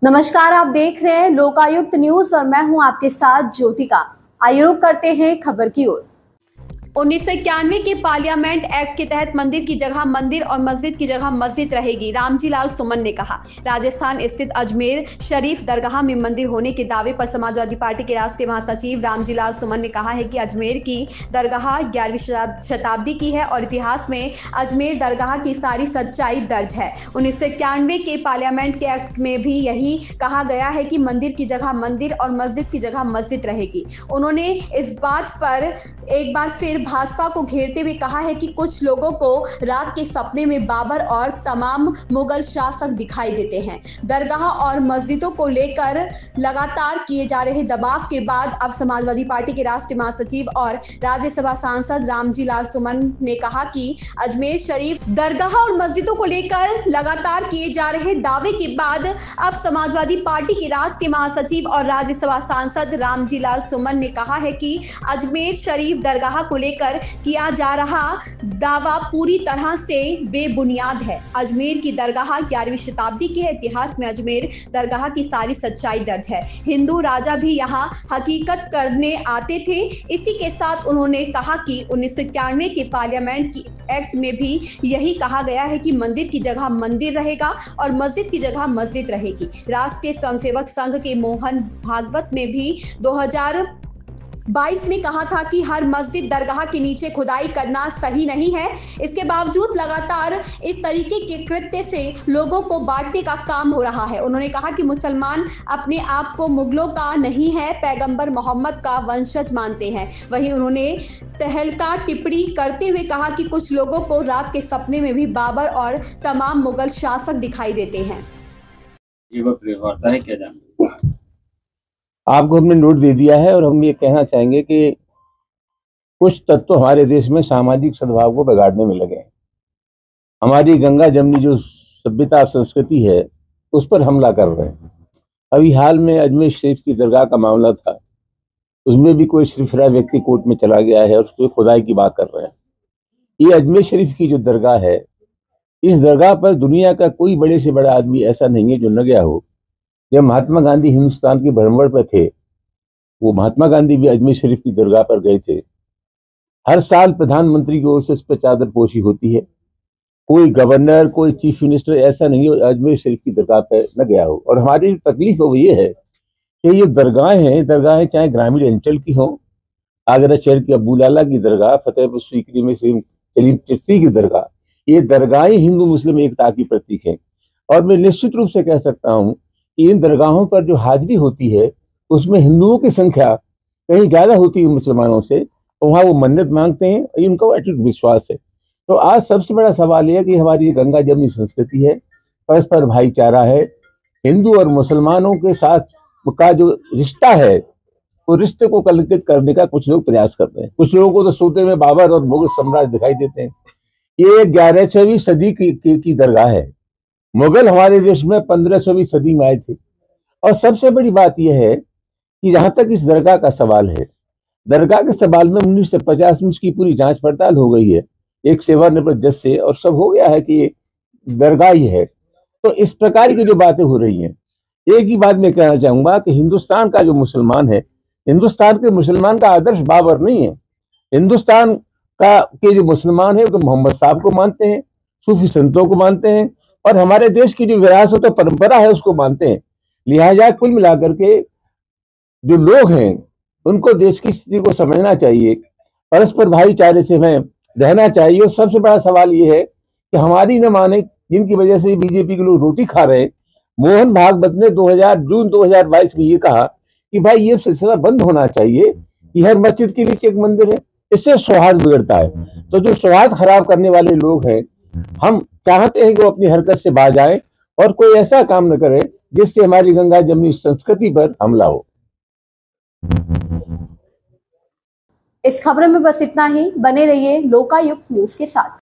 नमस्कार, आप देख रहे हैं लोकायुक्त न्यूज और मैं हूं आपके साथ ज्योतिका। आइए रुक करते हैं खबर की ओर। 1991 के पार्लियामेंट एक्ट के तहत मंदिर की जगह मंदिर और मस्जिद की जगह मस्जिद रहेगी, रामजी लाल सुमन ने कहा। राजस्थान स्थित अजमेर शरीफ दरगाह में मंदिर होने के दावे पर समाजवादी पार्टी के राष्ट्रीय महासचिव रामजी लाल सुमन ने कहा है कि अजमेर की दरगाह 11वीं शताब्दी की है और इतिहास में अजमेर दरगाह की सारी सच्चाई दर्ज है। 1991 के पार्लियामेंट के एक्ट में भी यही कहा गया है कि मंदिर की जगह मंदिर और मस्जिद की जगह मस्जिद रहेगी। उन्होंने इस बात पर एक बार फिर भाजपा को घेरते हुए कहा है कि कुछ लोगों को रात के सपने में बाबर और तमाम मुगल शासक दिखाई देते हैं। दरगाह और मस्जिदों को लेकर लगातार किए जा रहे दबाव के बाद अब समाजवादी पार्टी के राष्ट्रीय महासचिव और राज्यसभा सांसद रामजी लाल सुमन ने कहा कि अजमेर शरीफ दरगाह और मस्जिदों को लेकर लगातार किए जा रहे दावे के बाद अब समाजवादी पार्टी के राष्ट्रीय महासचिव और राज्यसभा सांसद रामजी लाल सुमन ने कहा है कि अजमेर शरीफ दरगाह को लेकर किया जा रहा दावा पूरी तरह से बेबुनियाद है। अजमेर की दरगाह 11वीं शताब्दी की है। इतिहास में अजमेर दरगाह की सारी सच्चाई दर्ज है। हिंदू राजा भी यहाँ हकीकत करने आते थे। इसी के साथ उन्होंने कहा कि 1991 के पार्लियामेंट की एक्ट में भी यही कहा गया है कि मंदिर की जगह मंदिर रहेगा और मस्जिद की जगह मस्जिद रहेगी। राष्ट्रीय स्वयंसेवक संघ के मोहन भागवत में भी 2022 में कहा था कि हर मस्जिद दरगाह के नीचे खुदाई करना सही नहीं है। इसके बावजूद लगातार इस तरीके के कृत्य से लोगों को बांटने का काम हो रहा है। उन्होंने कहा कि मुसलमान अपने आप को मुगलों का नहीं है, पैगंबर मोहम्मद का वंशज मानते हैं। वहीं उन्होंने तहलका टिप्पणी करते हुए कहा कि कुछ लोगों को रात के सपने में भी बाबर और तमाम मुगल शासक दिखाई देते हैं। क्या आपको हमने नोट दे दिया है और हम ये कहना चाहेंगे कि कुछ तत्व हमारे देश में सामाजिक सद्भाव को बिगाड़ने में लगे हैं। हमारी गंगा जमनी जो सभ्यता संस्कृति है उस पर हमला कर रहे हैं। अभी हाल में अजमेर शरीफ की दरगाह का मामला था, उसमें भी कोई सिरफिरा व्यक्ति कोर्ट में चला गया है और उस पर खुदाई की बात कर रहे हैं। ये अजमेर शरीफ की जो दरगाह है, इस दरगाह पर दुनिया का कोई बड़े से बड़ा आदमी ऐसा नहीं है जो न गया हो। जब महात्मा गांधी हिंदुस्तान के भ्रमण पर थे, वो महात्मा गांधी भी अजमेर शरीफ की दरगाह पर गए थे। हर साल प्रधानमंत्री की ओर से इस पर चादर पोशी होती है। कोई गवर्नर, कोई चीफ मिनिस्टर ऐसा नहीं हो अजमेर शरीफ की दरगाह पर न गया हो। और हमारी तकलीफ वो ये है कि ये दरगाहें चाहे ग्रामीण अंचल की हो, आगरा शहर की अबू लाला की दरगाह, फतेहपुर सीकरी में सलीम चिश्ती की दरगाह, ये दरगाहें हिंदू मुस्लिम एकता की प्रतीक है। और मैं निश्चित रूप से कह सकता हूँ कि इन दरगाहों पर जो हाजिरी होती है उसमें हिंदुओं की संख्या कहीं ज्यादा होती है मुसलमानों से। वहाँ वो मन्नत मांगते हैं, इनका अटूट विश्वास है। तो आज सबसे बड़ा सवाल यह है कि हमारी गंगा जमनी संस्कृति है, परस्पर भाईचारा है, हिंदू और मुसलमानों के साथ का जो रिश्ता है वो रिश्ते को कलंकित करने का कुछ लोग प्रयास कर रहे हैं। कुछ लोगों को तो सोते में बाबर और मुगल सम्राट दिखाई देते हैं। ये 11वीं सदी की दरगाह है। मुगल हमारे देश में 15वीं सदी में आए थे। और सबसे बड़ी बात यह है कि जहां तक इस दरगाह का सवाल है, दरगाह के सवाल में 1950 में उसकी पूरी जांच पड़ताल हो गई है एक सेवानिवृत्त जज से, और सब हो गया है कि ये दरगाह ही है। तो इस प्रकार की जो बातें हो रही हैं, एक ही बात मैं कहना चाहूंगा कि हिंदुस्तान का जो मुसलमान है, हिंदुस्तान के मुसलमान का आदर्श बाबर नहीं है। हिंदुस्तान के जो मुसलमान है वो तो मोहम्मद साहब को मानते हैं, सूफी संतों को मानते हैं और हमारे देश की जो विरासत और परंपरा है उसको मानते हैं। लिहाजा कुल मिलाकर के जो लोग हैं उनको देश की स्थिति को समझना चाहिए, परस्पर भाईचारे से हमें रहना चाहिए। और सबसे बड़ा सवाल ये है कि हमारी न माने, जिनकी वजह से बीजेपी के लोग रोटी खा रहे हैं। मोहन भागवत ने जून 2022 में ये कहा कि भाई ये सिलसिला बंद होना चाहिए कि हर मस्जिद के नीचे एक मंदिर है, इससे सौहार्द बिगड़ता है। तो जो सौहार्द खराब करने वाले लोग हैं, हम चाहते हैं कि वो अपनी हरकत से बाज आए और कोई ऐसा काम न करे जिससे हमारी गंगा जमनी संस्कृति पर हमला हो। इस खबर में बस इतना ही। बने रहिए लोकायुक्त न्यूज के साथ।